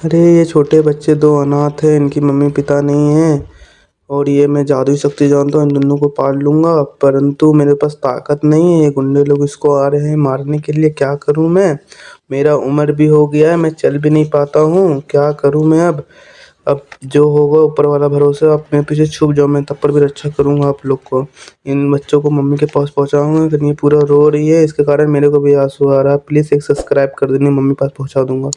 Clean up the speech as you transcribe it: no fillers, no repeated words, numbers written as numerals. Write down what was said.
अरे ये छोटे बच्चे दो अनाथ हैं, इनकी मम्मी पिता नहीं है। और ये मैं जादुई शक्ति जानता हूँ, इन दोनों को पाल लूंगा, परंतु मेरे पास ताकत नहीं है। ये गुंडे लोग इसको आ रहे हैं मारने के लिए, क्या करूं मैं? मेरा उम्र भी हो गया है, मैं चल भी नहीं पाता हूँ, क्या करूं मैं अब जो होगा ऊपर वाला भरोसा। आप मेरे पीछे छुप जाओ, मैं तब पर भी रक्षा करूंगा आप लोग को। इन बच्चों को मम्मी के पास पहुंचाऊंगा, लेकिन ये पूरा रो रही है, इसके कारण मेरे को भी आंसू आ रहा है। प्लीज एक सब्सक्राइब कर देनी, मम्मी पास पहुंचा दूंगा।